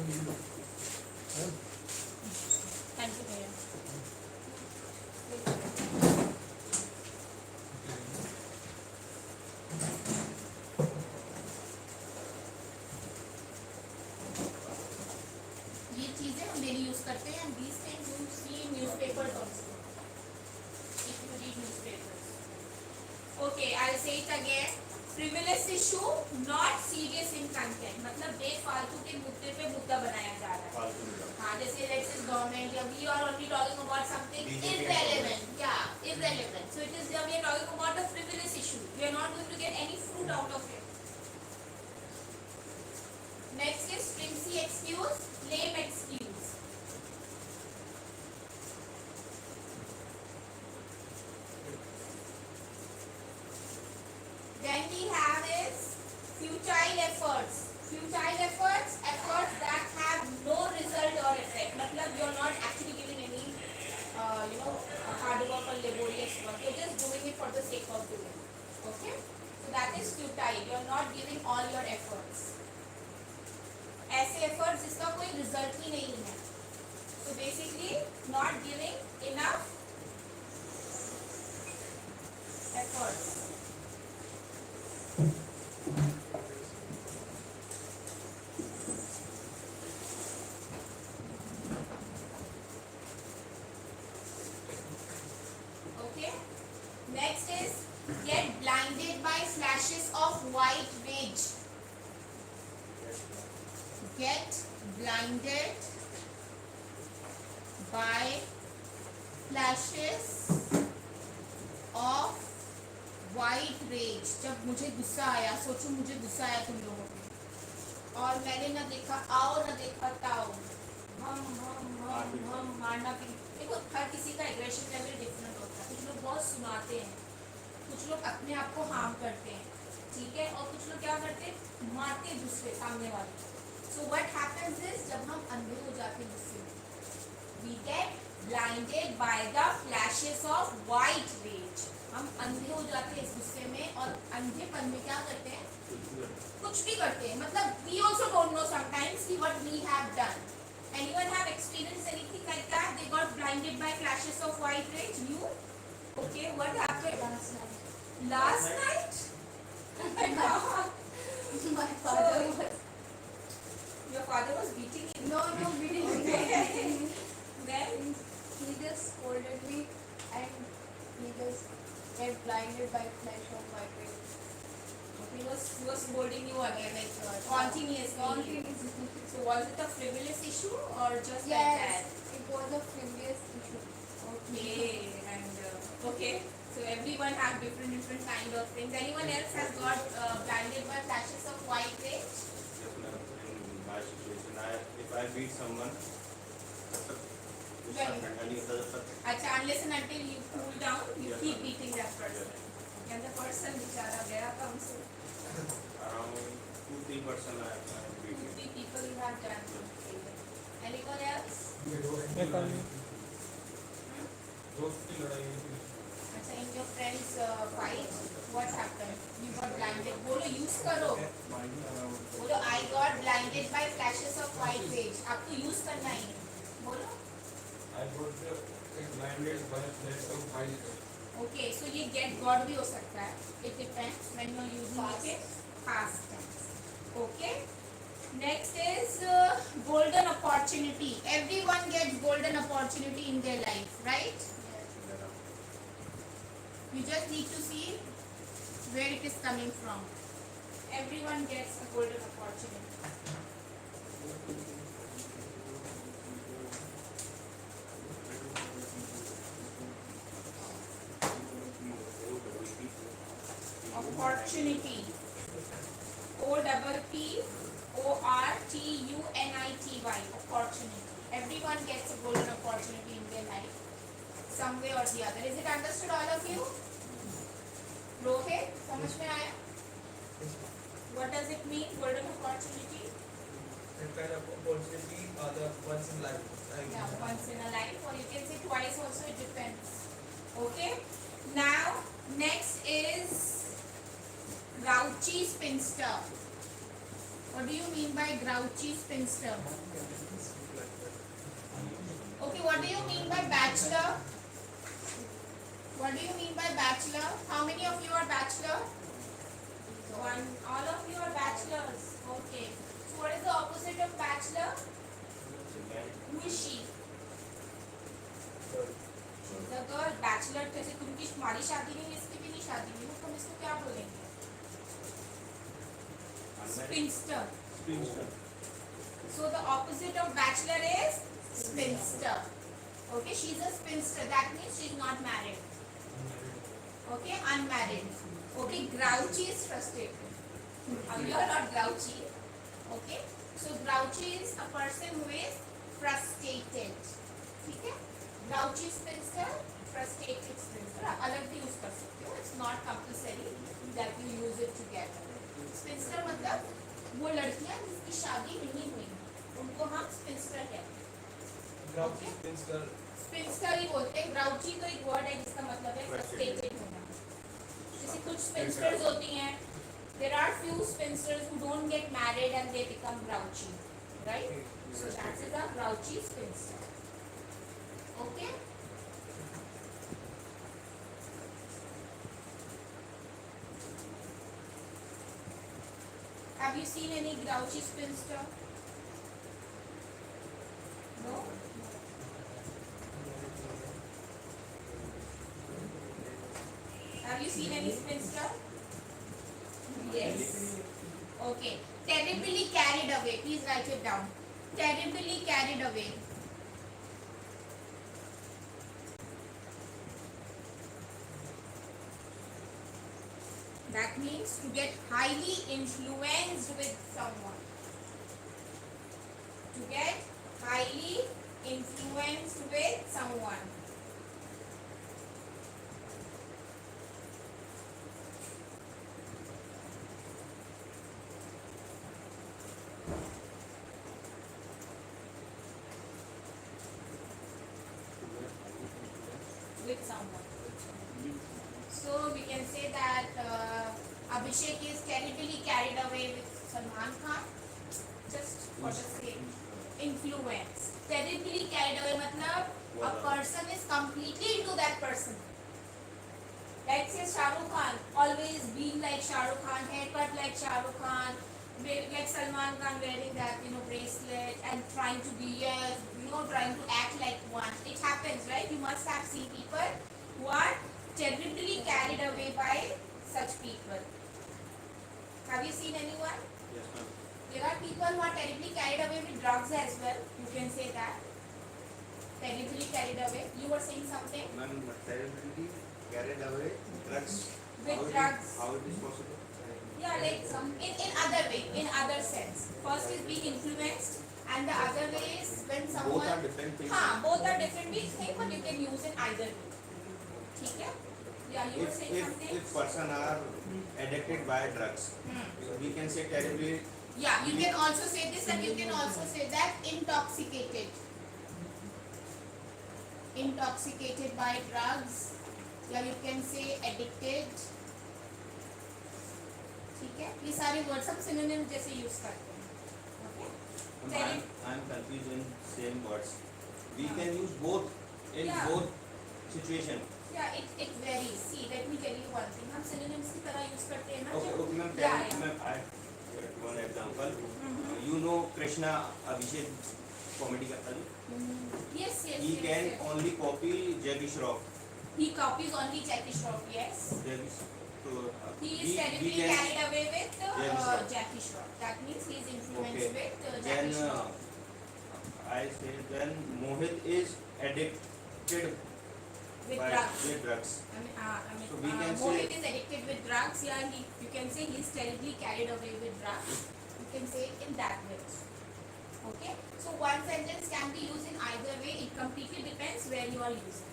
Thank you भैया। ये चीजें हम डेली यूज करते हैं and these things you see in newspapers also if you read newspapers. Okay, I'll say it again. Frivolous issue, not serious in content. मतलब बेफालतू के मुद्दे पे मुद्दा बनाया जा रहा है। हाँ, जैसे let's say government या we are only talking about something irrelevant. Yeah, irrelevant. So it is we are talking about a frivolous issue. We are not going to get any fruit out of it. Next is flimsy excuse, lame excuse. Then we have is futile efforts. Futile efforts, efforts that have no result or effect. मतलब you are not actually giving any, hard work or laborious work. You are just doing it for the sake of doing. Okay? So that is futile. You are not giving all your efforts. ऐसे efforts जिसका कोई result ही नहीं है. So basically, not giving enough efforts. Okay. Next is get blinded by flashes of white rage. Get blinded by flashes of white rage. जब मुझे गुस्सा आया, सोचो मुझे गुस्सा आया तुम लोगों को, और मैंने ना देखा आओ ना देखा ताओ, हम मारना भी। देखो हर किसी का एग्रेशन लेवल डिफरेंट होता है। कुछ लोग बहुत सुनाते हैं, कुछ लोग अपने आप को हार्म करते हैं, ठीक है, और कुछ लोग क्या करते हैं, मारते हैं दूसरे सामने वाले। So what happens is जब हम अंधे हो जाते हैं गुस्से में, we get blinded by the flashes of white rage. हम अंधे हो जाते हैं इस गुस्से में, और अंधेपन में क्या करते हैं, कुछ भी करते हैं। मतलब we also don't know sometimes what we have done. Anyone have experienced anything like that? They got blinded by flashes of white rage. You? Okay, what happened? Last night? My father was. Your father was beating you? No, beating me. Then he just scolded me and he just get blinded by flash of white rage. he was scolding you again, like continuously. So was it a frivolous issue or just like that? Yes, it was a frivolous issue. Okay, and okay. So everyone have different kind of things. Anyone else has got blinded by flashes of white rage? In my situation, if I beat someone, unless and until you cool down, you keep beating that person. And the person बेचारा गया था हमसे. Around 2-3 person I have beaten. 2-3 people you have done. Anyone else? अच्छा, in your friends fight, what happened? You got blinded. बोलो use करो. बोलो I got blinded by flashes of white rage. आपको use करना ही है. बोलो. I got blinded by flash of white rage. Okay, so ये get got भी हो सकता है. It depends when you are using it past tense. Okay. Next is golden opportunity. Everyone gets golden opportunity in their life, right? You just need to see where it is coming from. Everyone gets a golden opportunity. Opportunity. O-P-P-O-R-T-U-N-I-T-Y. Opportunity. Everyone gets a golden opportunity in their life, some way or the other. Is it understood, all of you? Rohit, समझ में आया? What does it mean, golden opportunity? That kind of opportunity the once in life. Yeah, once in a life, or you can say twice also, it depends. Okay. Now, next is grouchy spinster. What do you mean by grouchy spinster? Okay, what do you mean by bachelor? What do you mean by bachelor? How many of you are bachelor? One. All of you are bachelors. Okay. So what is the opposite of bachelor? Who is she? She's a girl. Bachelor जैसे तुमकी तुम्हारी शादी नहीं, इसकी भी नहीं शादी हुई, तो हम इसको क्या बोलेंगे? Spinster. Spinster. So the opposite of bachelor is spinster. Okay, she's a spinster. That means she's not married. Okay, unmarried. Okay, grouchy is frustrated. You are not grouchy. Okay, so grouchy is a person who is frustrated. ठीक है? Grouchy spinster, frustrated spinster. अलग भी use कर सकते हो. It's not compulsory that you use it together. Spinster मतलब वो लड़कियां जिसकी शादी नहीं हुई, उनको हम spinster कहते हैं. Grouchy spinster. स्पिंस्टर ही बोलते हैं. ग्राउची तो एक वर्ड है जिसका मतलब है फ्रस्ट्रेटेड होना. जैसे कुछ स्पिंस्टर्स होती हैं. There are few spinsters who don't get married and they become grouchy, right? So that is a grouchy spinster. Okay? Have you seen any grouchy spinster? No? Have you seen any spinster? Yes. Okay. Terribly carried away. Please write it down. Terribly carried away. That means to get highly influenced with someone. To get highly influenced with someone. With someone. So we can say that Abhishek is terribly carried away with Salman Khan. Just for the sake, influence. Terribly carried away मतलब a person is completely into that person. Like say Shah Rukh Khan, always being like Shah Rukh Khan, haircut like Shah Rukh Khan, like Salman Khan wearing that bracelet and trying to be trying to act like one. It happens, right? You must have seen people who are terribly carried away by such people. Have you seen anyone? Yes, ma'am. There are people who are terribly carried away with drugs as well. You can say that. Terribly carried away. You were saying something? Ma'am, terribly carried away drugs. With How it is- drugs. How it is possible? Yeah, like some in other way, in other sense. First is being influenced, and the other way is when someone. Both are different things. both are different things, but you can use in either way. ठीक है? Yeah, you were saying something. If person are addicted by drugs, so we can say terribly. Yeah, you can also say this, and you can also say that intoxicated. Intoxicated by drugs. Yeah, you can say addicted. ठीक है? ये सारे words हम synonym जैसे use करते हैं. Okay? I am confused in same words. We can use both in Yeah. both situation. Yeah, it varies. See, let me tell you one thing. हम synonyms की तरह use करते हैं ना. Okay, जब- okay, ma'am. Yeah, yeah. Ma'am, I one example. Mhm. You know Krishna Abhishek comedy करता है. Yes, yes, He yes, can yes. only copy Jackie Shroff. He copies only Jackie Shroff. Yes. So He is terribly can, carried away with Jackie Shroff. Jackie Shroff. That means he is influenced Okay. with Then Jackie Shroff. I say then Mohit is addicted With by drugs. with drugs. So we can Mohit say- is addicted with drugs. Yeah, you can say he is terribly carried away with drugs. You can say it in that way. Okay. So one sentence can be used in either way. It completely depends where you are using.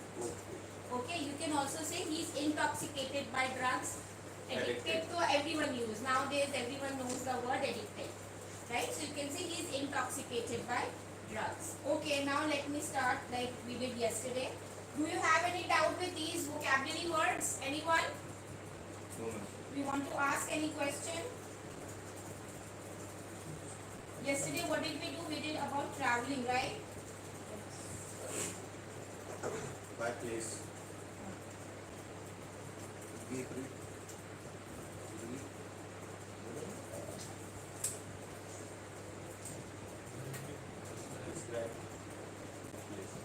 Okay. You can also say he is intoxicated by drugs. Addicted to everyone use. Nowadays everyone knows the word addicted. Right? So you can say he is intoxicated by drugs. Okay. Now let me start like we did yesterday. Do you have any doubt with these vocabulary words? Anyone? No, ma'am. We want to ask any question? Yesterday, what did we do? We did about traveling, right? By place. Be free. Describe place.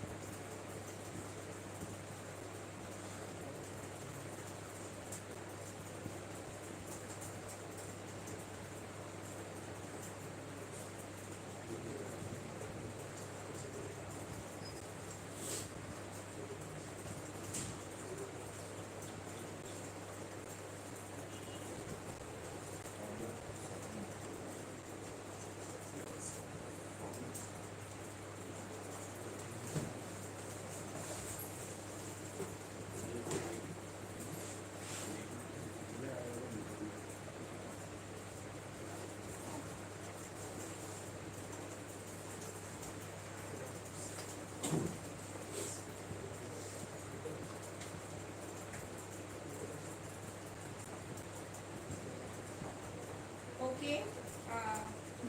Okay.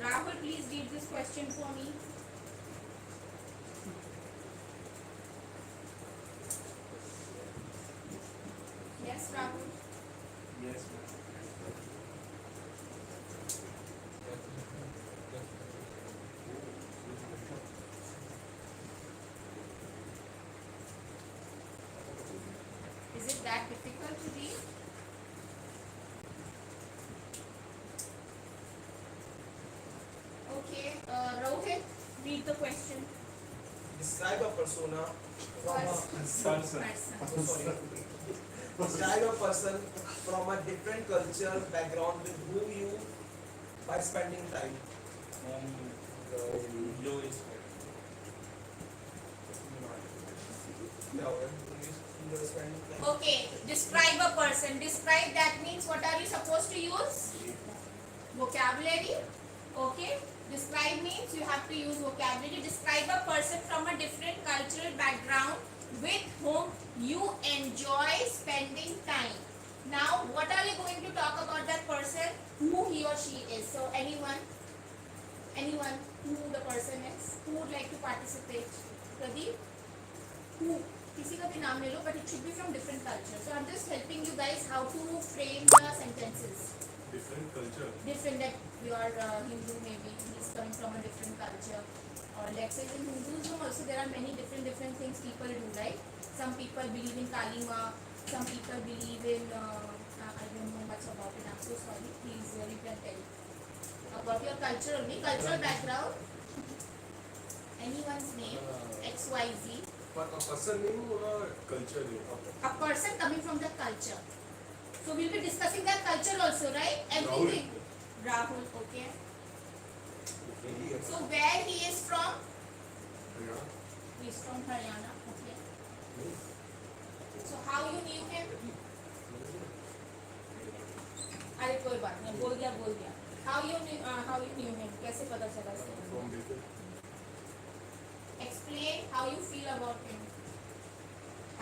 Rahul, please read this question for me. Yes, Rahul. Yes. Is it that difficult to read? Okay. Rohit, read the question. Describe a persona from Person. sorry. Describe a person from a different cultural background with whom you by spending time. Low is Yeah, you are spending time. Okay. Describe a person. Describe, that means what are you supposed to use? Vocabulary. Okay. Describe means you have to use vocabulary. Describe a person from a different cultural background with whom you enjoy spending time. Now, what are you going to talk about that person? Who he or she is. So, anyone who the person is? Who would like to participate? Pradeep? Who? किसी का भी नाम ले लो, but it should be from different culture. So, I'm just helping you guys how to frame the sentences. different culture. Different, that you are Hindu, maybe he's coming from a different culture, or let's say in Hinduism also there are many different things people do, right? Some people believe in Kali Ma, some people believe in I don't know much about it, I'm so sorry, please you can tell about your culture only, cultural background. Anyone's name, XYZ, But a person name or a culture name? a person coming from the culture. So we'll be discussing that culture also, right? Everything. Rahul, okay. So where he is from? Yeah. He is from Haryana, okay. So how you knew him? अरे कोई बात नहीं, बोल दिया. How you knew him? कैसे पता चला इसको? From Bafel. Explain how you feel about him.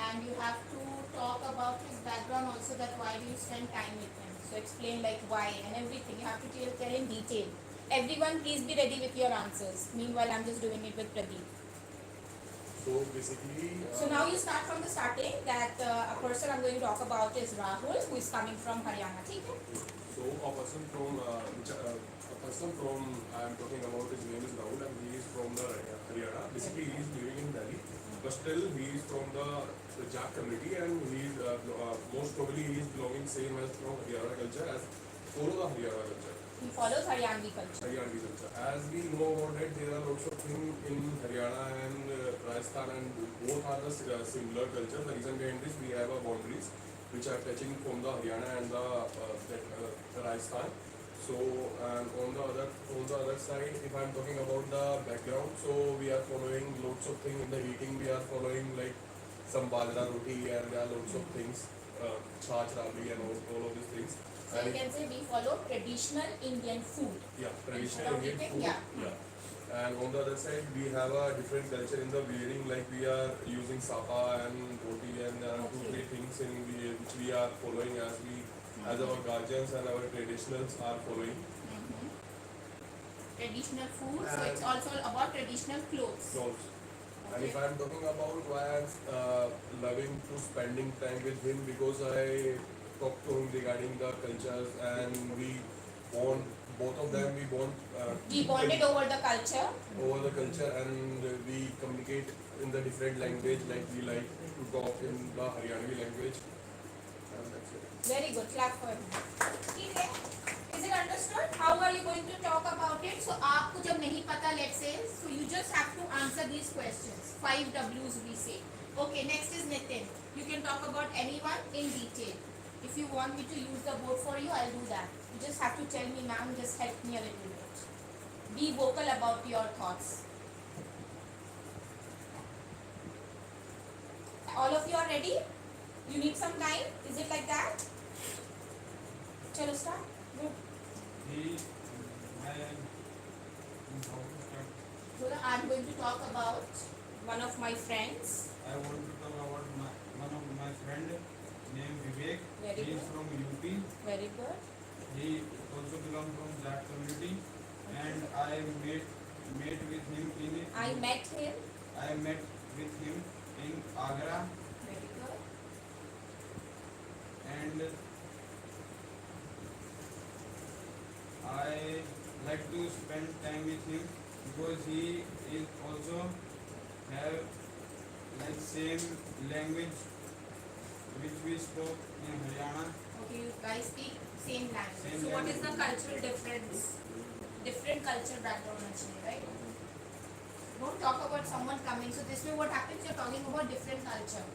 And you have to talk about his background also, that why do you spend time with him. So explain like why and everything. You have to tell in detail. Everyone please be ready with your answers. Meanwhile, I'm just doing it with Pradeep. So basically. So now you start from the starting, that a person I'm going to talk about is Rahul, who is coming from Haryana. ठीक है? So a person from I'm talking about, his name is Rahul and he is from the Haryana. Basically he is living in Delhi, but still he is from the Jack community and he is most probably he is belonging same as from Haryana culture, as follow the Haryana culture. He follows Haryanvi culture. Haryanvi culture. As we know about it, there are lots of things in Haryana and Rajasthan, and both are the similar culture. The reason behind this, we have a boundaries which are touching from the Haryana and the Rajasthan. So, and on the other side, if I'm talking about the background, so we are following lots of things in the eating. We are following like some bajra roti, and there are lots of things, chaach rabdi and all of these things. So you can say we follow traditional Indian food. Yeah, Instead traditional of Indian eating, food. yeah. And on the other side, we have a different culture in the wearing, like we are using sapa and dhoti, and there are Okay. 2-3 things which we are following as as our guardians and our traditionals are following. traditional food, so it's also about traditional clothes. clothes. And Okay. if I'm talking about why I'm loving to spending time with him, because I talk to him regarding the cultures, and we bond, both of them we bond We bonded over the culture. over the culture, and we communicate in the different language, like we like to talk in the Haryanvi language, and that's it. Very good. Clap for him. ठीक है? Is it understood? How are you going to talk about it? So आपको जब नहीं पता, let's say, so you just have to answer these questions. 5 W's we say. Okay, next is Nitin. You can talk about anyone in detail. If you want me to use the board for you, I'll do that. You just have to tell me, ma'am, just help me a little bit. Be vocal about your thoughts. All of you are ready? You need some time? Is it like that? Chalo start. Go. So I'm going to talk about one of my friends. I want to talk about one of my friend named Vivek. Very He is good. from UP. Very good. He also belongs from that community, and I met with him in I met him. I met with him in Agra, Very good. and I like to spend time with him because he is also have like same language which we spoke in Haryana. Okay, you guys speak same language. Same So what is the language. cultural difference? Different cultural background actually, right? Don't talk about someone coming. So this way what happens, you're talking about different culture.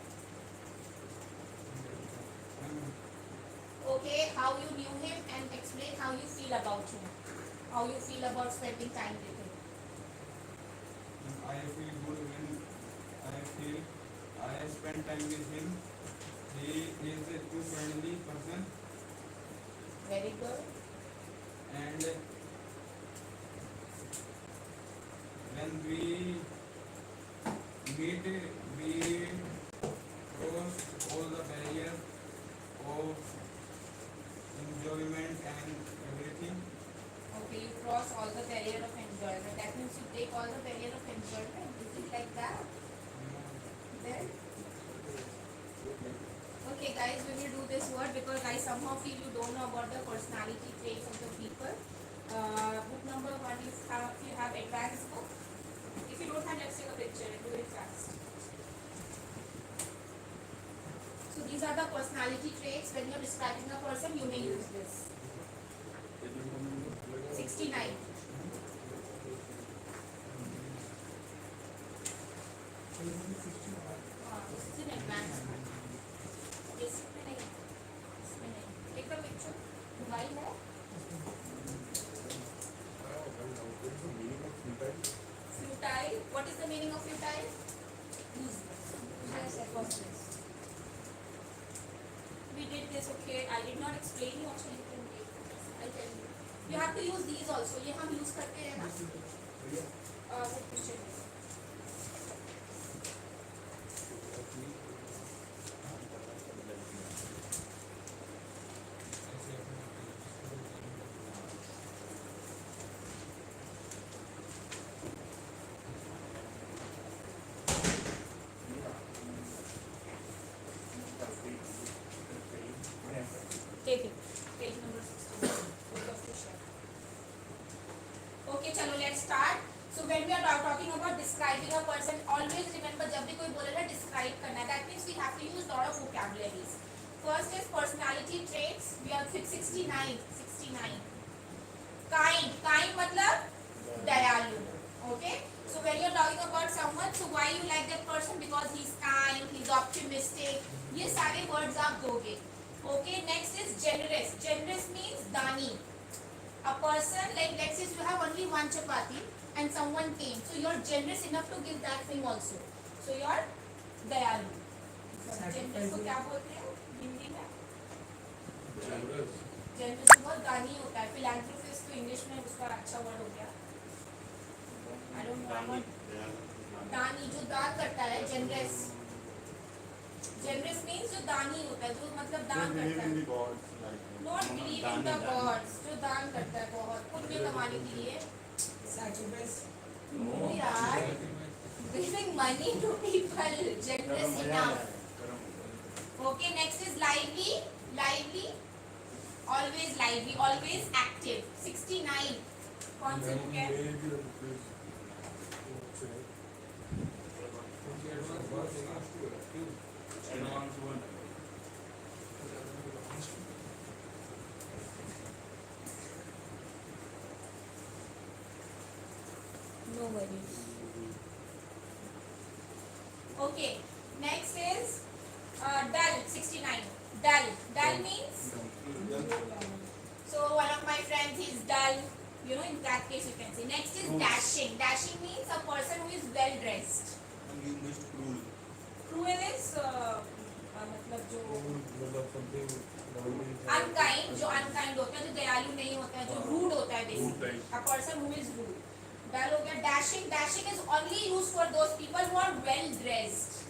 Okay, how you knew him and explain how you feel about him. How you feel about spending time with him. I feel good when I spend time with him. He is a too friendly person, Very good. and when we meet, we cross all the barriers of enjoyment and everything. Okay, you cross all the barrier of enjoyment. That means you take all the barrier of enjoyment. Is it like that? Then? Okay guys, we will do this word because I somehow feel you don't know about the personality traits of the people. Book number 1, you have advanced book. If you don't have, let's take a picture and do it fast. So these are the personality traits. When you're describing a person, you may use this. 69. This is an advanced one. Basic में नहीं, इसमें नहीं. Take the picture. Mobile है? What is the meaning of futile? Futile. What is the meaning of futile? Useless. Useless, effortless. We did this, okay. I did not explain you actually. I'll tell you. You have to use these also. ये हम use करते हैं ना. वो picture है. Take it. Page number 16. Book of Krishna. Okay, चलो let's start. So when we are talking about describing a person, always remember जब भी कोई बोले ना describe करना है, that means we have to use lot of vocabularies. First is personality traits. We are 69. 69. Kind मतलब दयालु. Okay. So when you're talking about someone, so why you like that person? Because he's kind, he's optimistic. ये सारे words आप दोगे. Okay. Next is generous. Generous means दानी. A person, like let's say you have only one chapati and someone came, so you're generous enough to give that thing also. So you're दयालु. Generous को क्या बोलते हैं हिंदी में? Generous. Generous बहुत दानी होता है. Philanthropist तो इंग्लिश में उसका अच्छा वर्ड हो गया. I don't know what. दानी जो दान करता है, generous. Generous means जो दानी होता है, जो मतलब दान करता है. Not believe in the gods. जो दान करता है बहुत पुण्य कमाने के लिए. Sacrifice. No, yaar. Giving money to people, generous enough. Okay, next is lively. Lively. Always lively, always active. 69. कौन से book है? No worries. Okay, next is dull. 69. Dull. Dull means, so one of my friends is dull. You know, in that case you can say. Next is dashing. Dashing means a person who is well dressed. Cruel is मतलब जो unkind, जो unkind होता है, जो दयालु नहीं होता है, जो rude होता है basically. A person who is rude. Dull हो गया. Dashing. Dashing is only used for those people who are well dressed.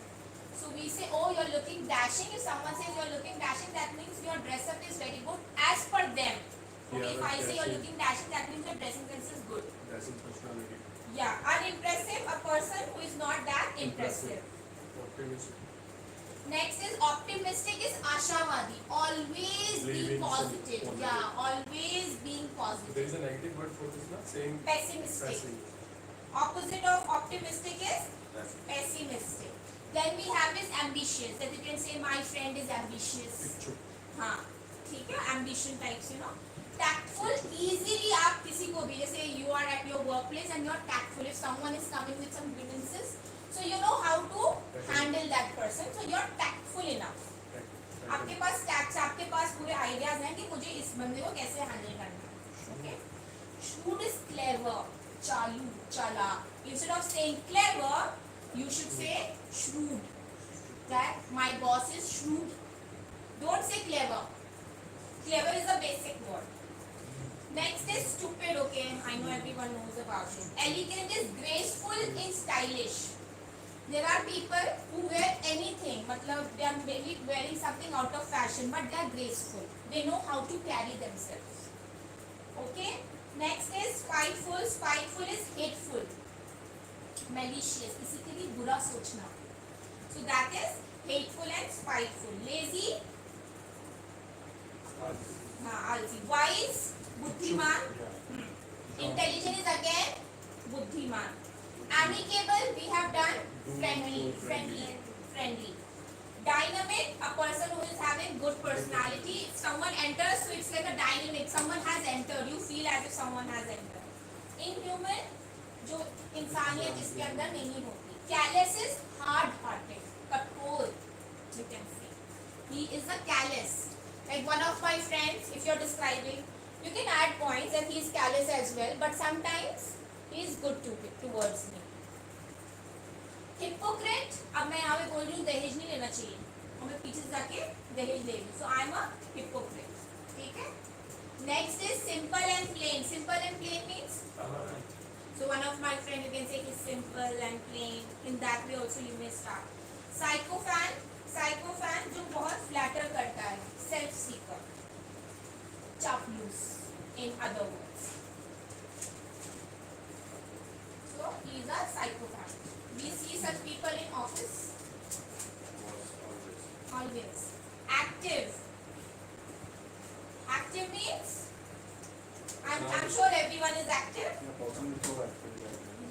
So we say, oh, you're looking dashing. If someone says you're looking dashing, that means your dress up is very good as per them. Okay, if I say you're looking dashing, that means your dressing sense is good. Yeah, unimpressive, a person who is not that impressive. Next is optimistic is ashavadi, always being positive. Yeah, always being positive. There is a negative word for this, na? Saying Pessimistic. Opposite of optimistic is pessimistic. Then we have is ambitious. That you can say my friend is ambitious. हाँ, ठीक है, ambition types, you know. Tactful, easily आप किसी को भी, जैसे you are at your workplace and you are tactful. If someone is coming with some grievances, so you know how to handle that person. So you are tactful enough. आपके पास tax, आपके पास पूरे ideas हैं कि मुझे इस बंदे को कैसे हैंडल करना है. ओके. Shrewd is clever, चालू, चालाक. Instead of saying clever, you should say shrewd. That my boss is shrewd. Don't say clever. Clever is a basic word. Next is stupid. Okay, I know everyone knows about it. Elegant is graceful and stylish. There are people who wear anything, मतलब they are maybe wearing something out of fashion, but they are graceful. They know how to carry themselves. Okay. Next is spiteful. Spiteful is hateful, malicious. किसी के लिए बुरा सोचना. So that is hateful and spiteful. Lazy. हाँ, आलसी. Wise, बुद्धिमान. Intelligent is again बुद्धिमान. Amicable, we have done friendly. Dynamic, a person who is having good personality. If someone enters, so it's like a dynamic. Someone has entered. You feel as if someone has entered. Inhuman, जो इंसानियत जिसके अंदर नहीं होती. Callous is hard-hearted, कठोर. You can say he is a callous. Like one of my friends, if you're describing, you can add points that he is callous as well, but sometimes he is good towards me. Hypocrite, अब मैं यहाँ पे बोल रही हूँ दहेज नहीं लेना चाहिए, और मैं पीछे से जाके दहेज ले लूँ. So I am a hypocrite. ठीक है. Next is simple and plain. Simple and plain means, so one of my friend you can say is simple and plain. In that way also you may start. Sycophant, sycophant जो बहुत flatter करता है, self seeker, chaplus in other words. So he is a psychopath. We see such people in office. Always. Active. Active means, I'm sure everyone is active.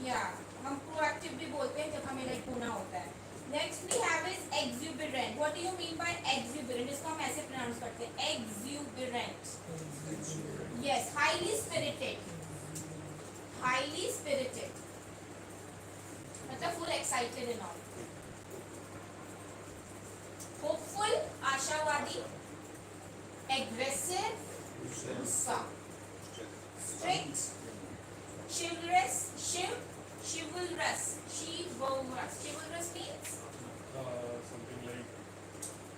Yeah, हम proactive भी बोलते हैं जब हमें like होना होता है. Next we have is exuberant. What do you mean by exuberant? इसको हम ऐसे pronounce करते हैं, exuberant. Yes, highly spirited. Highly spirited. मतलब full excited and all. Hopeful, आशावादी. Aggressive, गुस्सा. Strict, chivalrous, chivalrous. Chivalrous means something like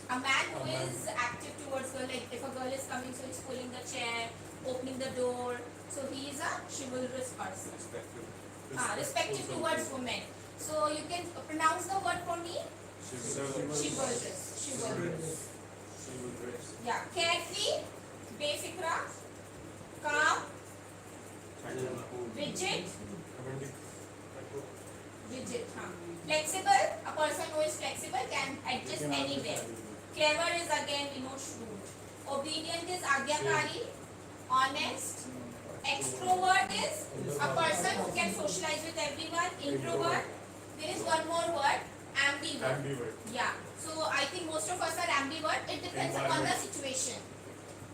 a man who is active towards girl. Like if a girl is coming, so he's pulling the chair, opening the door. So he is a chivalrous person. Respective towards women. So you can pronounce the word for me. Chivalrous. Yeah. Carefree, befikra, calm, Rigid, Romantic. rigid, हाँ. Flexible, a person who is flexible can adjust anywhere. Clever is again, shrewd. Obedient is आज्ञाकारी, honest. Extrovert is a person who can socialize with everyone. Introvert. There is one more word, ambivert. Ambivert. Yeah. So I think most of us are ambivert. It depends upon the situation,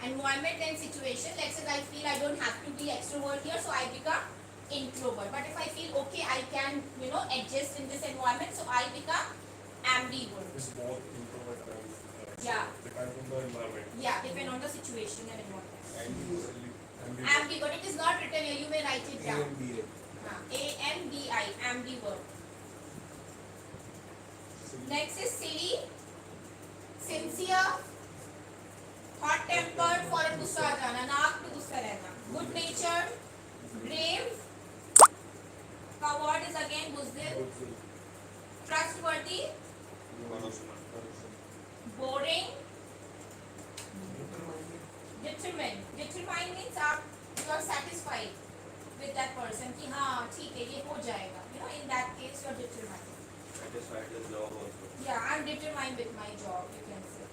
environment and situation. Let's say I feel I don't have to be extrovert here, so I become introvert. But if I feel okay, I can adjust in this environment, so I become ambivert. It's both introvert and Yeah. depends on the environment. Yeah, depend on the situation and environment. Ambivert. Ambivert. It is not written here. You may write it down. AMBA. AMBI, ambivert. Next is silly, sincere, hot tempered, फौरन गुस्सा आ जाना, नाक पे गुस्सा रहना. Good natured, brave. Coward is again buzdil. Trustworthy, boring. Determined. Determined means you are satisfied with that person कि हाँ ठीक है ये हो जाएगा. In that case you are determined. Satisfied with job also. Yeah, I'm determined with my job, you can say.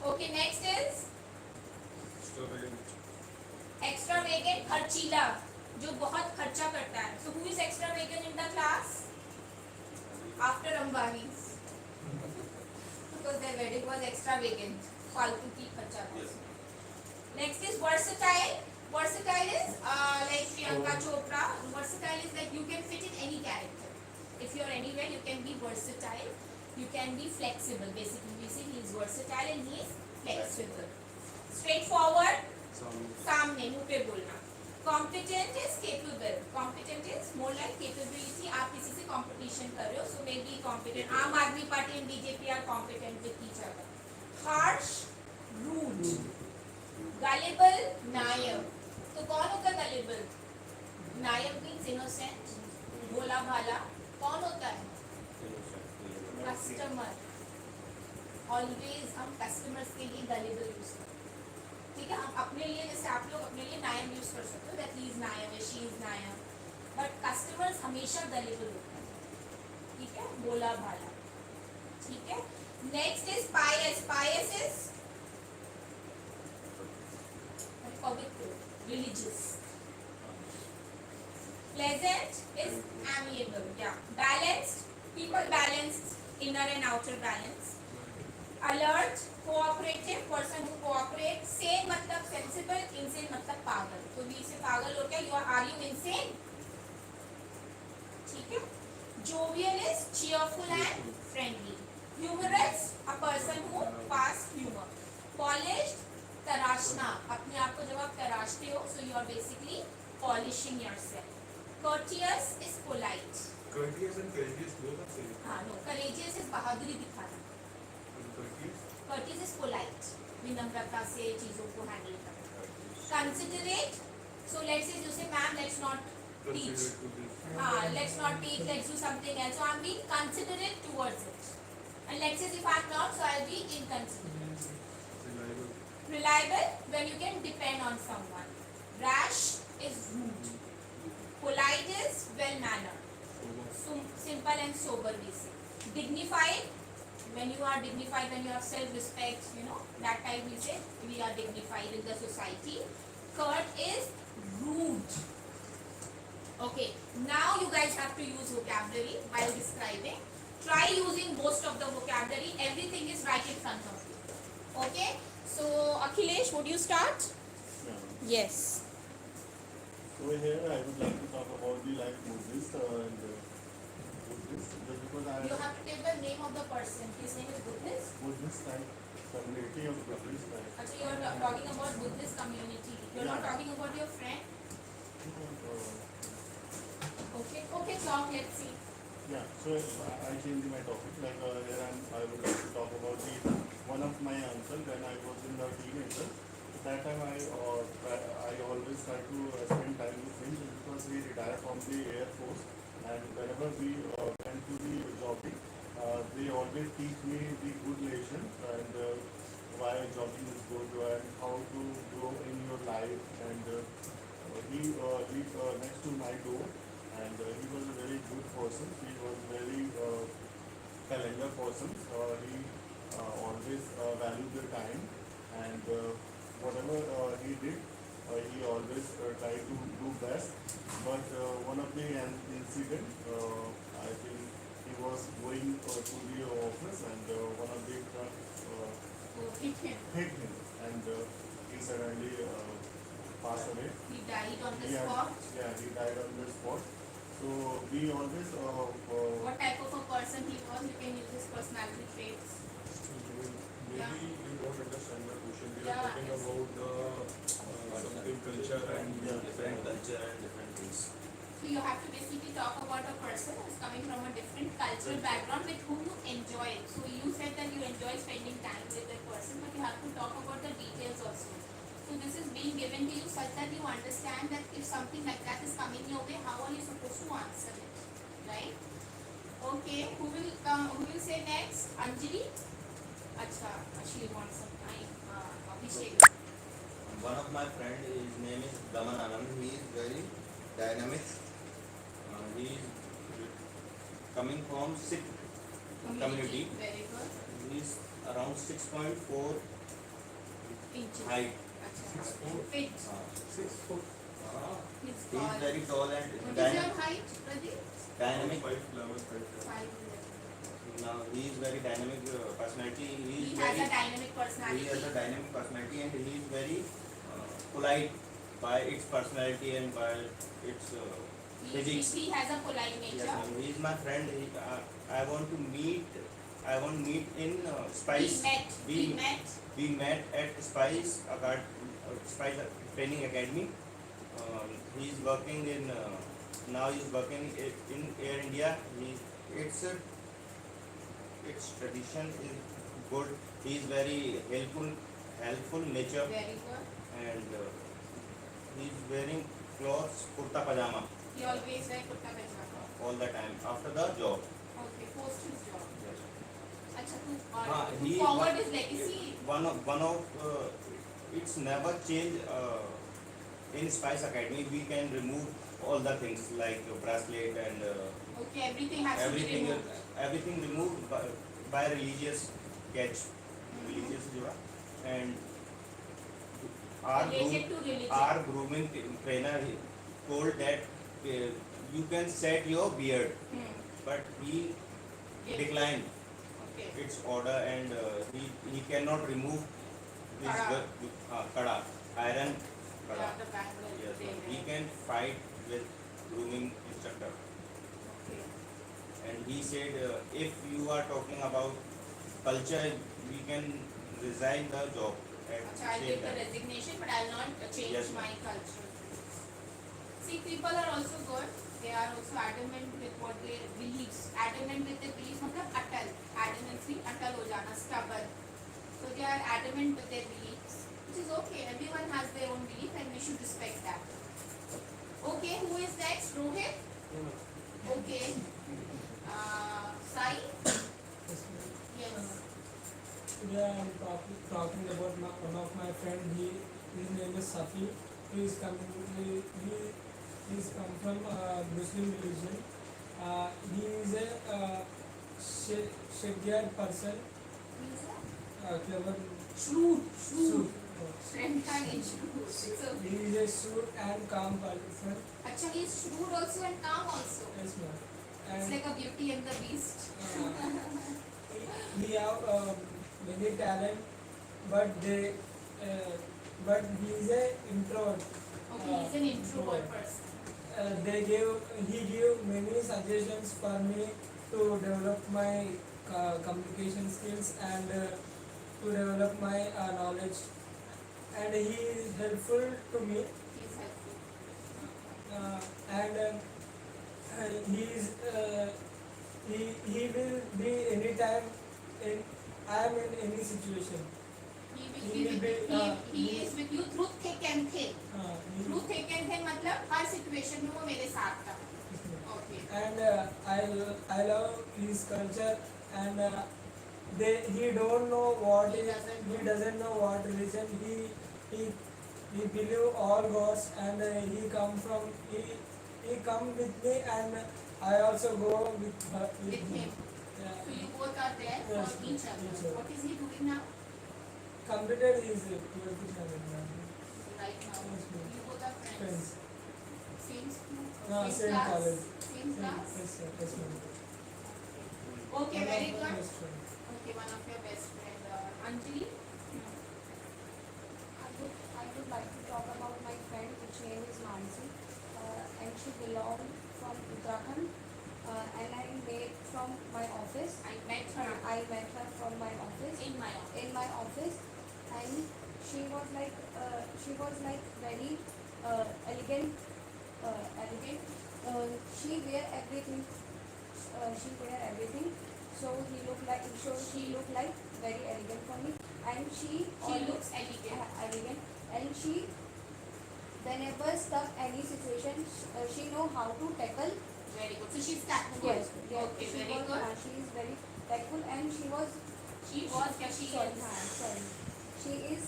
Okay, next is extravagant, खर्चीला, जो बहुत खर्चा करता है. So who is extravagant in the class? After Ambani's. Because their wedding was extravagant. फालतू की खर्चा. Next is versatile. Versatile is like Priyanka Chopra. Versatile is like you can fit in any character. If you are anywhere, you can be versatile. You can be flexible. Basically, we say he is versatile and he is flexible. Straightforward. सामने मुंह पे बोलना. Competent is capable. Competent is more like capability. आप किसी से competition कर रहे हो, so maybe competent. आम आदमी party and BJP are competent with each other. Harsh, rude. Gullible, naive. तो कौन होता है gullible? Naive means innocent, भोला भाला. कौन होता है? Customer. Always हम customers के लिए gullible use करते हैं. ठीक है, हम अपने लिए जैसे आप लोग अपने लिए naive use कर सकते हो, that he is naive, she is naive. But customers हमेशा gullible होते हैं. ठीक है, भोला भाला. ठीक है. Next is pious. Pious is पवित्र, religious. Pleasant is amiable. Yeah. Balanced. People balanced, inner and outer balance. Alert, cooperative, person who cooperates. Sane मतलब sensible, insane मतलब पागल. तो भी इसे पागल हो क्या? Are you insane? ठीक है. Jovial is cheerful and friendly. Humorous, a person who pass humor. Polished, तराशना. अपने आप को जब आप तराशते हो, so you are basically polishing yourself. Courteous is polite. Courteous and courageous both are same. हाँ, no. Courageous is बहादुरी दिखाना. Courteous is polite. विनम्रता से चीजों को handle करना. Considerate. So let's say you say, ma'am, let's not teach. Let's not teach. Let's do something else. So I'm being considerate towards it. And let's say if I'm not, so I'll be inconsiderate. Reliable, when you can depend on someone. Rash is rude. Polite is well-mannered. Simple and sober, we say. Dignified, when you are dignified, when you have self-respect, that time we say we are dignified in the society. Curt is rude. Okay, now you guys have to use vocabulary while describing. Try using most of the vocabulary. Everything is right in front of you. Okay, so Akhilesh, would you start? Yeah. Yes. So here I would like to talk about the like Buddhist and Buddhist just because I You have to take the name of the person. His name is Buddhist. Buddhist like community of Buddhist like. Actually, you are talking about Buddhist community. You are not Yeah. talking about your friend. Okay, talk. Let's see. Yeah, so I changed my topic like here I would like to talk about the one of my uncle when I was in the teenager. That time I always try to spend time with him because he retired from the Air Force and whenever we went to the jogging, they always teach me the good lesson and why jogging is good and how to grow in your life and he lived next to my door, and he was a very good person. He was very calendar person. He always valued the time, and whatever he did, he always tried to do best. But one of the incident, I think he was going to the office, and one of the trucks Hit him. hit him, and he suddenly passed away. He died on the Yeah, spot. yeah, he died on the spot. So we always What type of a person he was? You can use his personality traits. Maybe you don't understand the question. We Yeah, are talking it's- about the something culture and different culture and different things. So you have to basically talk about a person who's coming from a different cultural background with whom you enjoy. So you said that you enjoy spending time with that person, but you have to talk about the details also. So this is being given to you such that you understand that if something like that is coming your way, how are you supposed to answer it, right? Okay, who will say next? Anjali? Acha, she wants some time. Abhishek. One of my friend, his name is Daman Anand. He is very dynamic. He is coming from Sikh community. Very good. He is around 6.4 Inches. height. Acha. Fit. 6 foot. He's He is tall. very tall and What is your dynamic. height, Pradeep? Dynamic. 5'11", 5'10". 5'11". Now he is very dynamic personality. He has a dynamic personality. He has a dynamic personality, and he is very polite by its personality and by its physics. He has a polite nature. Yes, ma'am. He is my friend. I want to meet. I want to meet in Spice. We met. We met at Spice Spice Training Academy. He is working in now. He is working in Air India. Its tradition is good. He is very helpful nature, Very good. and he is wearing clothes kurta pajama He always wear kurta pajama. all the time after the job. Okay, post his job. Yes. Acha, He to forward his legacy. one of it's never change in Spice Academy. We can remove all the things like bracelet and Okay, everything has to be removed. everything removed by religious catch, religious जो है, and Related to religion. our grooming trainer he told that you can set your beard, but he Yes. declined Okay. its order, and he cannot remove his Kada. kada, iron kada. Yeah, the bangle. Yes, they ma'am. He wear. can fight with grooming instructor, Okay. and he said if you are talking about culture, we can resign the job at Acha, I'll same give the time. resignation, but I'll not change Yes, my ma'am. culture. See, people are also good. They are also adamant with what they beliefs. Adamant with their beliefs, मतलब अटल. Adamancy, अटल हो जाना, stubborn. So they are adamant with their beliefs, which is okay. Everyone has their own belief, and we should respect that. Okay, who is next? Rohit. Okay. Sai. Yes. Today I am talking about one of my friend. His name is Safi. He is come from Muslim religion. He is a Shaggyard person, clever, Shrewd. shrewd. Strength and shrewd. So, He is a shrewd and calm person. Acha, he is shrewd also and calm also. Yes, ma'am. It's And like a Beauty and the Beast. he have many talent, but but he is a introvert. Okay, he's an introvert person. He gave many suggestions for me to develop my communication skills and to develop my knowledge, and he is helpful to me, He's helpful. and he will be anytime in I am in any situation. He will He be will with be, you. He is with you through thick and thin. He- Through thick and thin मतलब हर situation में वो मेरे साथ था. Okay. and I love his culture, and he don't know what He is doesn't he know. doesn't know what religion he he believe all gods, and he come with me, and I also go with her, With him. Yeah. So you both are there for Yes, each other. each other. What is he doing now? Completed his 12th standard now. Right now. Yes, ma'am. You both are friends. Friends. Same school? No, same class? college. Same class? Yes, sir. Yes, ma'am. Okay, One very of my good. best friend. Okay, one of your best friend. Anjali? I would like to talk about my friend, which name is Mansi, and she belongs from Uttarakhand, and I met from my office. I met her I met her from my office. in my office. In my office, and she was like very elegant. She wear everything. So she looked like very elegant for me, and she looks elegant. elegant, and she whenever stuck any situation, she know how to tackle. Very good. So she's tactful. Yes, Okay, she very was, good. she is very tactful, and she was. She was, yeah, she sorry, is. sorry. She is.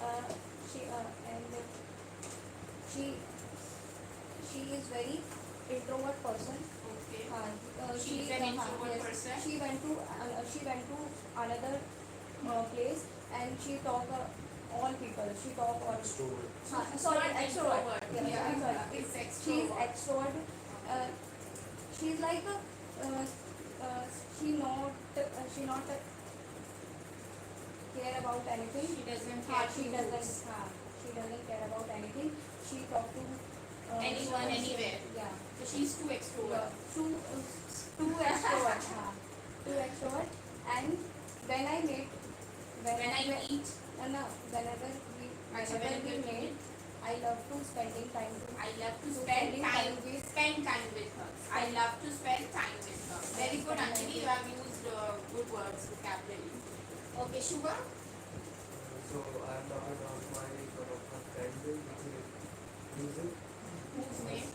And she is very introvert person. Okay. She She's an introvert person. She went to another place, and she talk all people. She talk all. Sorry, Not extrovert. Yeah, I'm sorry. it's She is extrovert. extrovert. She's like she not care about anything. She doesn't हाँ, care she to doesn't care about anything. She talk to anyone, anywhere. Yeah. So she's too extrovert. Two extrovert. Two extrovert. And when I meet, When I eat, whenever we meet, I love to spending time. I love to spend time with her. I love to spend time with her. Very good, Anjali. You have used good words, vocabulary. Okay, Shubha. So I am talking about one of my friends, which is music. Whose name?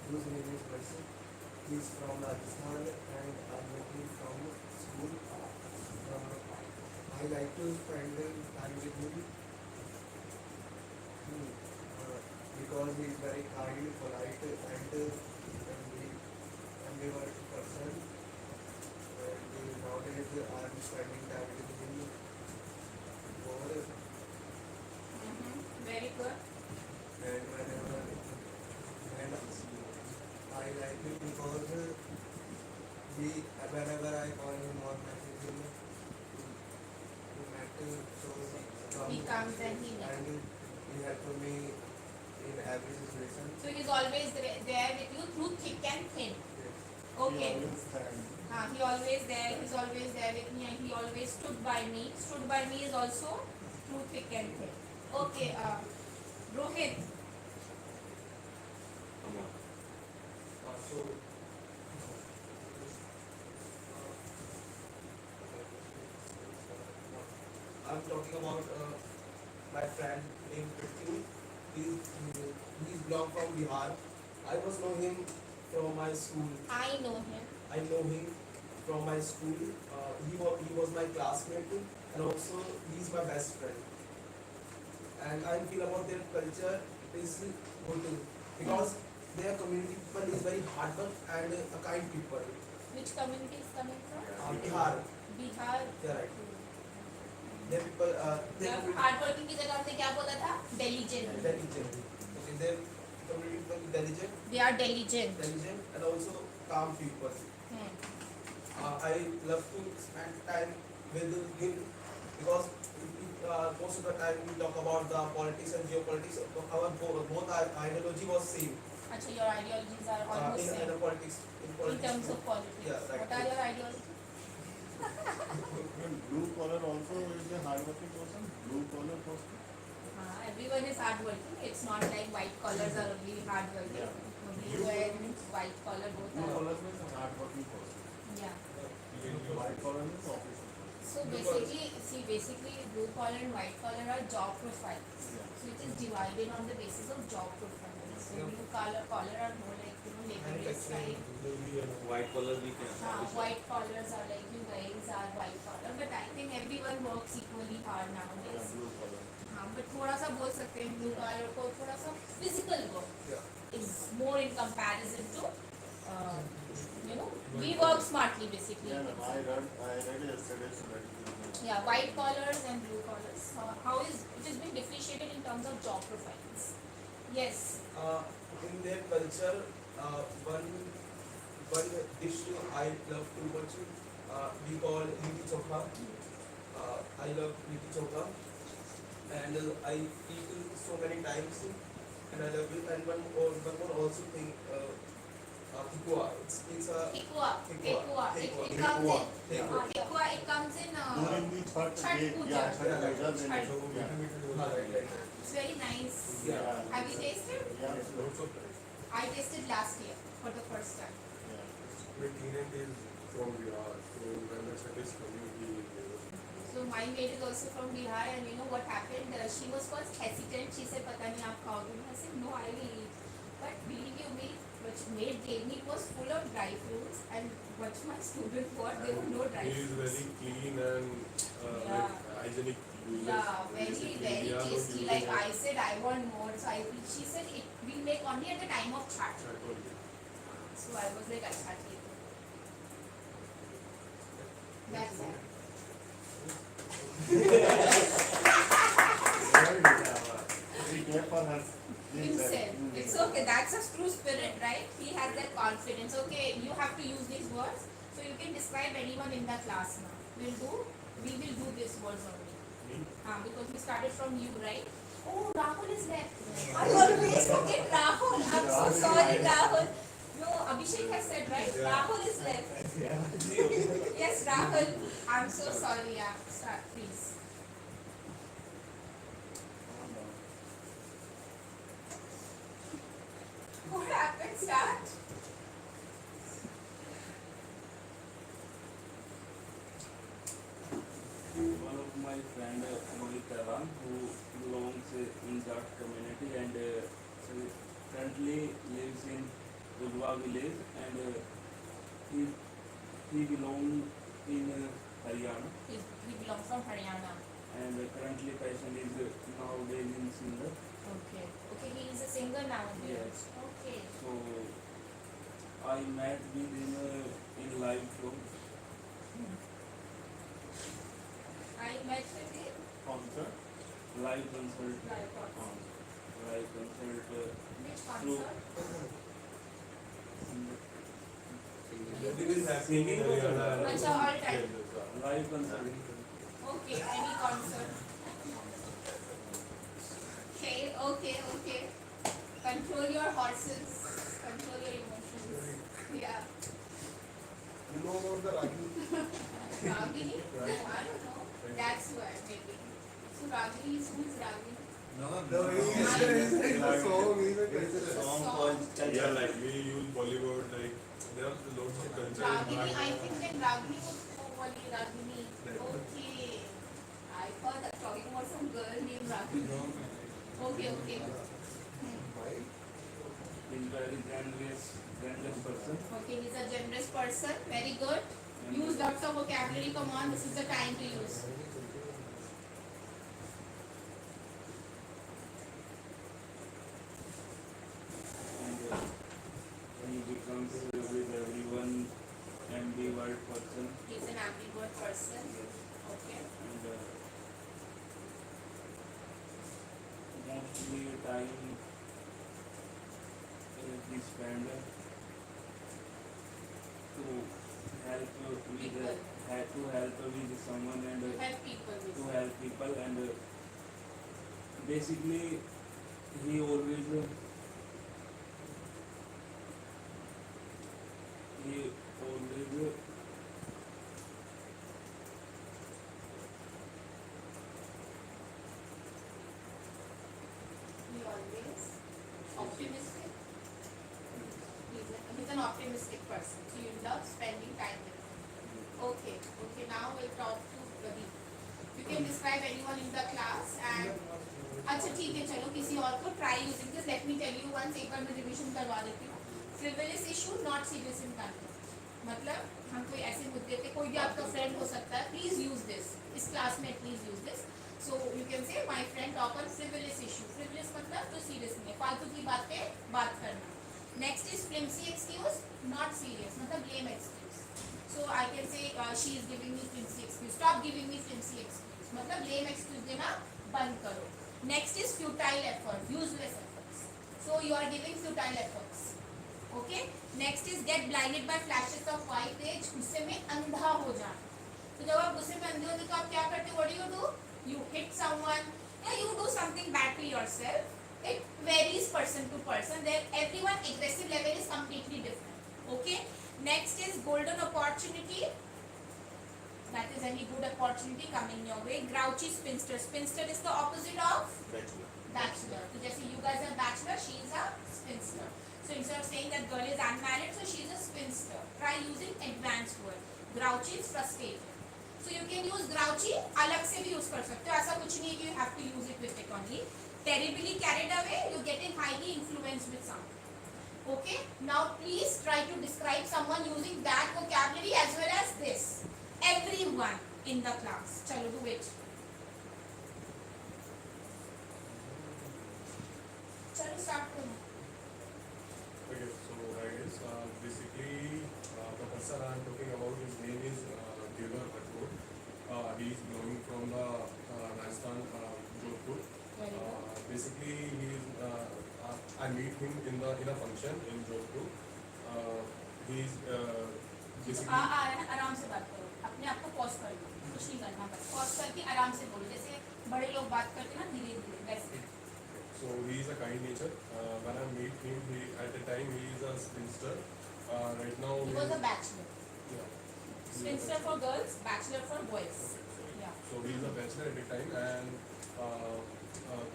Whose name is Mercy. He is from Rajasthan, and I met him from school. I like to spend time with him because he is very kind, polite, and ambivert person. And nowadays I am spending time with him more, Very good. and I like him because whenever I call him or message him, he met so He comes and he met. and he helped me in every situation. So he's always there with you through thick and thin. Yes. Okay. He always stands. He always there. He's always there with me, and he always stood by me. Stood by me is also through thick and thin. Okay. Rohit. So I'm talking about my friend named Prithvi. He's belong from Bihar. I was know him from my school. I know him. I know him from my school. He was my classmate, and also he's my best friend. And I feel about their culture is good because their community people is very hard work and a kind people. Which community is coming from? Bihar, Bihar. yeah, right. Their people, their community, hard working की जगह हमने क्या बोला था? Diligent. diligent. Okay, their community people diligent, They are diligent. and also calm people. I love to spend time with him because most of the time we talk about the politics and geopolitics. Our both our ideology was same. अच्छा, your ideologies are almost In same. the politics. In terms of politics. Yeah, right. What are your ideologies? Blue collar also is a hardworking person. Blue collar person. Everyone is hardworking. It's not like white collars are only hardworking. Blue and white collar both Blue are. collar means a hardworking person. Yeah. White collar means officer. So basically, blue collar and white collar are job profiles. Yeah. So it is divided on the basis of job profiles. So blue collar are more like laborious type. White collar we can. White collars are like you guys are white collar, but I think everyone works equally hard Yeah, nowadays. blue collar. हाँ but थोड़ा सा बोल सकते हैं blue colour को थोड़ा सा physical work is more in comparison to you know we work smartly basically. Yeah, ma'am, I read yesterday so that Yeah, white collars and blue collars. How is it has been differentiated in terms of job profiles? Yes. In their culture, one dish I love too much. We call litti chokha. I love litti chokha, and I eat it so many times, and I love it. And one more also thing, tikwa. It's a Tikwa. Tikwa. It comes in. Tikwa. Tikwa. It comes in. during the Chhat Chhat day, Puja. yeah, Chhat Puja, then Chhat. yeah, It's very nice. Yeah. Have you tasted? yeah, I tasted last year for the first time. yeah. My teenage is from Bihar, so when the Chhat is coming, So my maid is also from Bihar, and you know what happened? She was first hesitant. She said, "Pata nahi aap khaoge." I said, "No, I will eat." But believe you me, what maid gave me was full of dry fruits, and what my student got, there were no dry he is fruits. very clean and Yeah. like hygienic. Yeah, very very tasty. Like I said, I want more. So she said, we make only at the time of Chhat. So I was like, "Acha, theek hai." That's it. Be careful her Himself. It's okay. That's a true spirit, right? He has that confidence. Okay, you have to use these words, so you can describe anyone in the class now. We will do these words only. Because we started from you, right? Oh, Rahul is left. I always forget Rahul. I'm so sorry, Rahul. No, Abhishek has said, right? Rahul is left. Yes, Rahul. I'm so sorry. Yeah, start, please. What happened? Start. One of my friend Mohit Karan, who belongs in that community and currently lives in Dulwa village, and he belongs in Haryana, He belongs from Haryana. and currently passion is nowadays in singer. Okay. Okay, he is a singer nowadays. Yes. Okay. So I met with him in live show. I met with him. concert. Live concert. Live concert. Live concert. Which concert? Everything is happening in Haryana. Acha, all time. Live concert. Okay, any concert. Okay. Control your horses. Control your emotions. Yeah. You know about the Ragini? Ragini? No, I don't know. That's why maybe. So Ragini is who is Ragini? No, It's a song. It's a song called Chal Yeah, Chal. like we use Bollywood, like there are lots of culture. Ragini, I think then Ragini was only Ragini. Okay. I thought that talking about some girl named Ragini. Okay. He's very generous person. Okay, he's a generous person. Very good. Use lots of vocabulary. Come on, this is the time to use. And he becomes with everyone ambivert person. He's an ambivert person. Okay. And mostly time he spend to help with someone and Help people. to help people, and basically he always He always optimistic. He's an optimistic person. So you love spending time with him. Okay. Now we'll talk to Pradeep. You can describe anyone in the class and अच्छा ठीक है चलो किसी और को try using this. Let me tell you once एक बार मैं revision करवा देती हूँ. Frivolous issue not serious in context. मतलब हम कोई ऐसे मुद्दे पे कोई भी आपका फ्रेंड हो सकता है. Please use this. इस क्लास में please use this. So you can say my friend talk on frivolous issue. Frivolous मतलब जो serious नहीं है, फालतू की बात पे बात करना. Next is flimsy excuse, not serious मतलब lame excuse. So I can say she is giving me flimsy excuse. Stop giving me flimsy excuse. मतलब lame excuse देना बंद करो. Next is futile effort, useless efforts. So you are giving futile efforts. Okay. Next is get blinded by flashes of white rage. गुस्से में अंधा हो जाना. तो जब आप गुस्से में अंधे होते तो आप क्या करते? What do you do? You hit someone, yeah, you do something bad to yourself. It varies person to person. There, everyone aggressive level is completely different. Okay. Next is golden opportunity. That is any good opportunity coming your way. Grouchy spinster. Spinster is the opposite of Bachelor. bachelor. So just you guys are bachelor, she is a spinster. So instead of saying that girl is unmarried, so she is a spinster. Try using advanced word. Grouchy is frustrated. So you can use grouchy अलग से भी use कर सकते हो. ऐसा कुछ नहीं है कि you have to use it with it only. Terribly carried away, you getting highly influenced with someone. Okay. Now please try to describe someone using that vocabulary as well as this. Everyone in the class. चलो do it. चलो start करो. Okay, so I guess basically the person I'm talking about, his name is Devar Rathod. He is belonging from the Rajasthan, Jodhpur. Very good. Basically, he is. I meet him in a function in Jodhpur. He is basically. आराम से बात करो. अपने आप को pause कर लो. कुछ नहीं करना बस. पॉज करके आराम से बोलो. जैसे बड़े लोग बात करते हैं ना धीरे धीरे वैसे. So he is a kind nature. When I meet him, at the time he is a spinster. Right now He was a bachelor. yeah. Spinster for girls, bachelor for boys. Yeah. So he is a bachelor at the time, and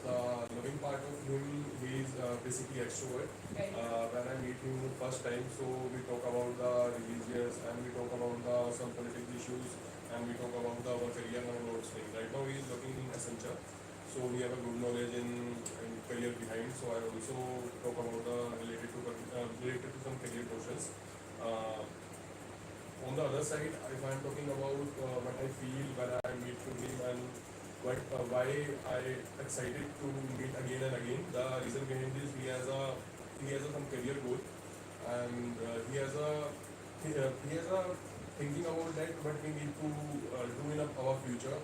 the loving part of him, he is basically extrovert. Very good. When I meet him first time, so we talk about the religious, and we talk about some political issues, and we talk about our career and all those things. Right now he is working in Accenture, so we have a good knowledge in career behind. So I also talk about the related to some career questions. On the other side, if I am talking about what I feel when I meet to him and why I excited to meet again and again, the reason behind this, he has some career goal, and he has a thinking about that what we need to do in our future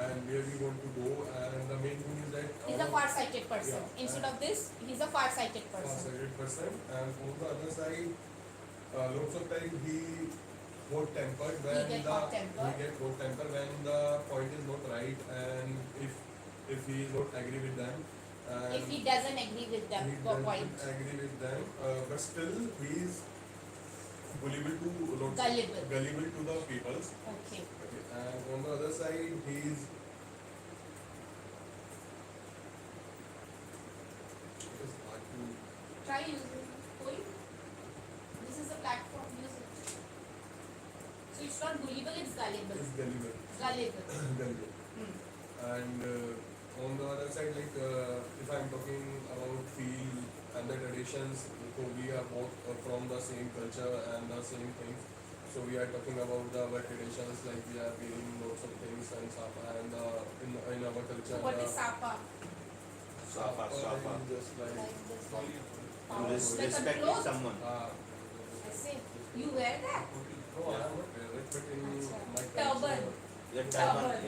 and where we want to go, and the main thing is that He's a far-sighted person. Yeah. Instead of this, he's a far-sighted person. far-sighted person, and on the other side, lots of time he got tempered when He get hot-tempered. he get hot tempered when the point is not right, and if he is not agree with them, and If he doesn't agree with them, he the doesn't point. agree with them, but still he is gullible to Gullible. to the peoples. Okay. Okay. And on the other side, he is it is hard to Try using Koi. This is a platform. Use it. So it's not gullible, it's gullible. is gullible. Gullible. Gullible. Hmm. And on the other side, like if I'm talking about feel and the traditions, so we are both from the same culture and the same things. So we are talking about our traditions, like we are wearing lots of things and sapa, and in our culture. So what is Sapa? Sapa. is just like Like this. To Like a respect cloth? someone. I say, you wear that? no, I am not wear it, but in my Turban. culture, That turban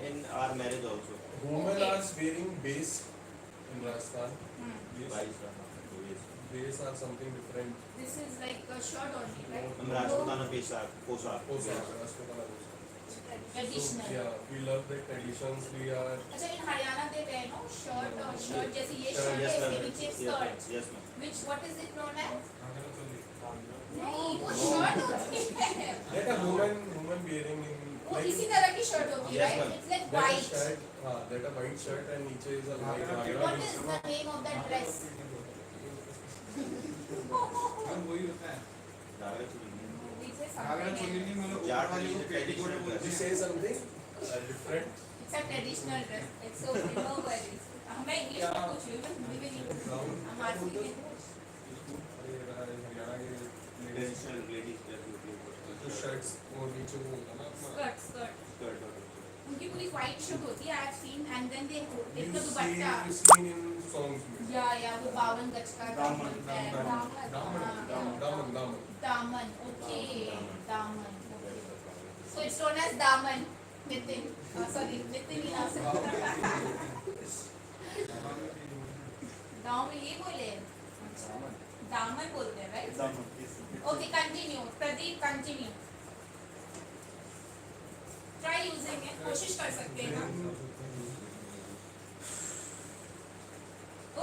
in our marriage also. women Okay. are wearing base in Rajasthan. Hmm. Base, base are something different. This is like a shirt only, right? हम राजपूताना पोशाक Traditional. Yeah, we love the traditions. We are अच्छा in Haryana they wear no shirt or shirt जैसे ये Sure, shirt है yes इसके ma'am. नीचे Yes, skirt. yes ma'am. Which what is it known as? नहीं वो No. shirt होती है. that a woman wearing in वो इसी तरह की shirt होती है, Yes, right? ma'am. It's like that white. shirt, that a white shirt and niche is a white What ghagara. is the name of that dress? वही होता है It's a Ghaghara something. चोली नहीं मतलब Yeah, ऊपर वाली को पेटीकोट Did बोलते you हैं say something different? It's a traditional dress. It's so no worries. मैं इंग्लिश में पूछ रही हूँ, मैं हिंदी में नहीं पूछ रही हूँ. I'm asking in English. Haryana के Traditional ladies dress होती है वो। जो shirts और नीचे वो होता है ना अपना Skirt. Skirt और उनकी पूरी वाइट शर्ट होती है, I have seen, and then they You the dupatta, seen in songs में. या वो 52 गज का दामन, दामन, ओके, दामन, so it's known as दामन. नितिन, सॉरी नितिन ही आ सकता गाँव में ये बोले, दामन बोलते हैं, right? Okay, continue Pradeep, continue. Try using it, कोशिश कर सकते हैं ना.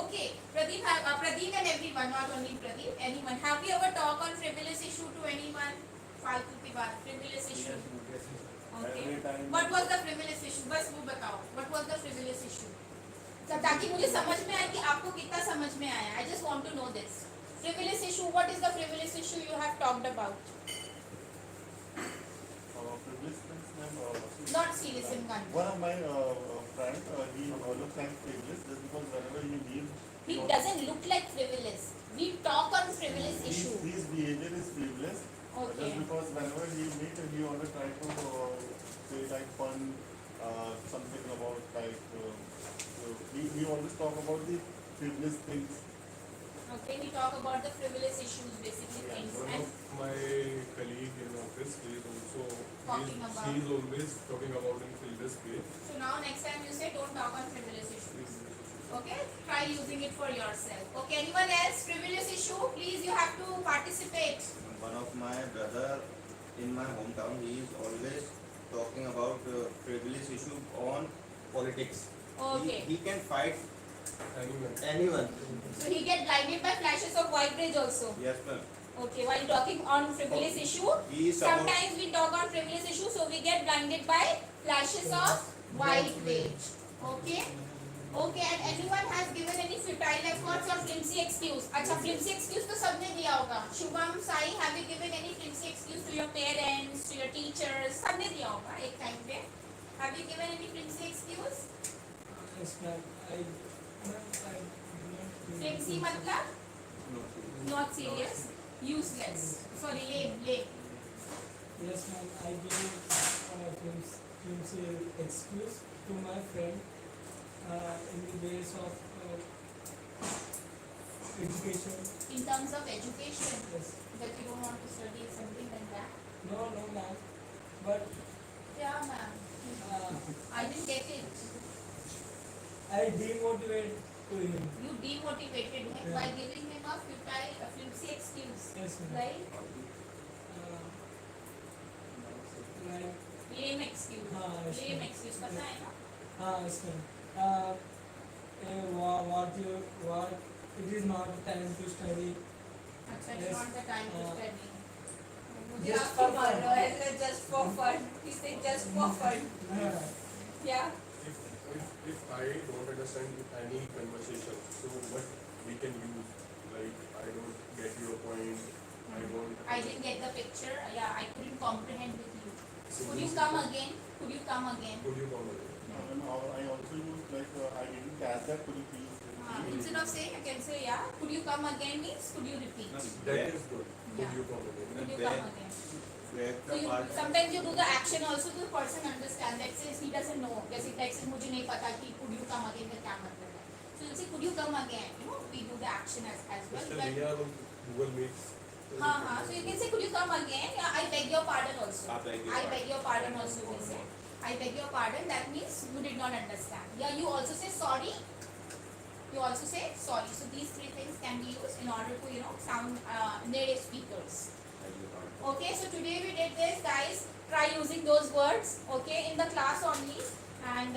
Okay, Pradeep, Pradeep and everyone, not only Pradeep, anyone. Have you ever talked on frivolous issue to anyone? फालतू की बात, frivolous issue. Okay. What was the frivolous issue? बस वो बताओ. What was the frivolous issue? ताकि मुझे समझ में आए कि आपको कितना समझ में आया. I just want to know this. Frivolous issue. What is the frivolous issue you have talked about? Not serious in one. One of my friends, he looks like frivolous just because whenever he meets, He doesn't look like frivolous. We talk on frivolous issue. his behavior is frivolous. Okay. Just because whenever he meets, he always try to say like fun, something about like he always talk about the frivolous things. Okay, we talk about the frivolous issues, basically things. One And of my colleague in office, he is also Talking about- he is always talking about in frivolous way. so now next time you say don't talk on frivolous issues. Okay, try using it for yourself. Okay, anyone else? Frivolous issue, please, you have to participate. One of my brother in my hometown, he is always talking about frivolous issue on politics. Okay. He can fight anyone. So he get blinded by flashes of white rage also. Yes, ma'am. Okay, while talking on frivolous issue, He is about sometimes we talk on frivolous issue, so we get blinded by flashes of white rage. Okay. Okay, and anyone has given any futile efforts or flimsy excuse? अच्छा, flimsy excuse तो सबने दिया होगा. Shubham, Sai, have you given any flimsy excuse to your parents, to your teachers? सबने दिया होगा एक time पे. Have you given any flimsy excuse? Yes, ma'am. I do not Flimsy मतलब not serious, useless. Sorry, lame. Yes, ma'am. I gave flimsy excuse to my friend in the days of education. In terms of education, Yes. that you don't want to study something like that. No, ma'am. But Yeah, ma'am. I didn't get it. I demotivate to him. You demotivated him Yeah. by giving him a flimsy excuse, Yes, ma'am. right? Like, Lame excuse. हाँ, yes, Lame ma'am. excuse, पता है ना? yes, ma'am. What? It is not time to study. अच्छा, it's Yes. not the time to हाँ. study. मुझे Just आपकी for मान fun. लो है, just for fun. He said just for fun. Yeah. If I don't understand any conversation, so what we can use, like I don't get your point, I don't. I didn't get the picture. Yeah, I couldn't comprehend with you. Could you come again? Could you come again? Could you come again? And I also use like I didn't catch that. Could you please? Instead of saying, you can say, yeah. Could you come again means, could you repeat? That is good. Could Yeah. you come again? Could you Where- come again? where So the you, part sometimes you do the action also, the person understand that says he doesn't know. जैसे text मुझे नहीं पता कि could you come again का क्या मतलब है. So you say could you come again? You know, we do the action as well. Mr. But, Riya on Google Meets. हाँ. So you can say could you come again? Yeah, I beg your pardon also. I beg your I pardon. beg your pardon also we say. I beg your pardon. That means you did not understand. Yeah, you also say sorry. You also say sorry. So these three things can be used in order to sound native speakers. Okay, so today we did this, guys. Try using those words. Okay, in the class only. And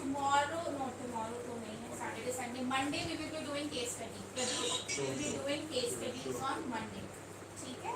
tomorrow to nahi hai, Saturday, Sunday, Monday we will be doing case study. We will be doing case studies on Monday. ठीक है?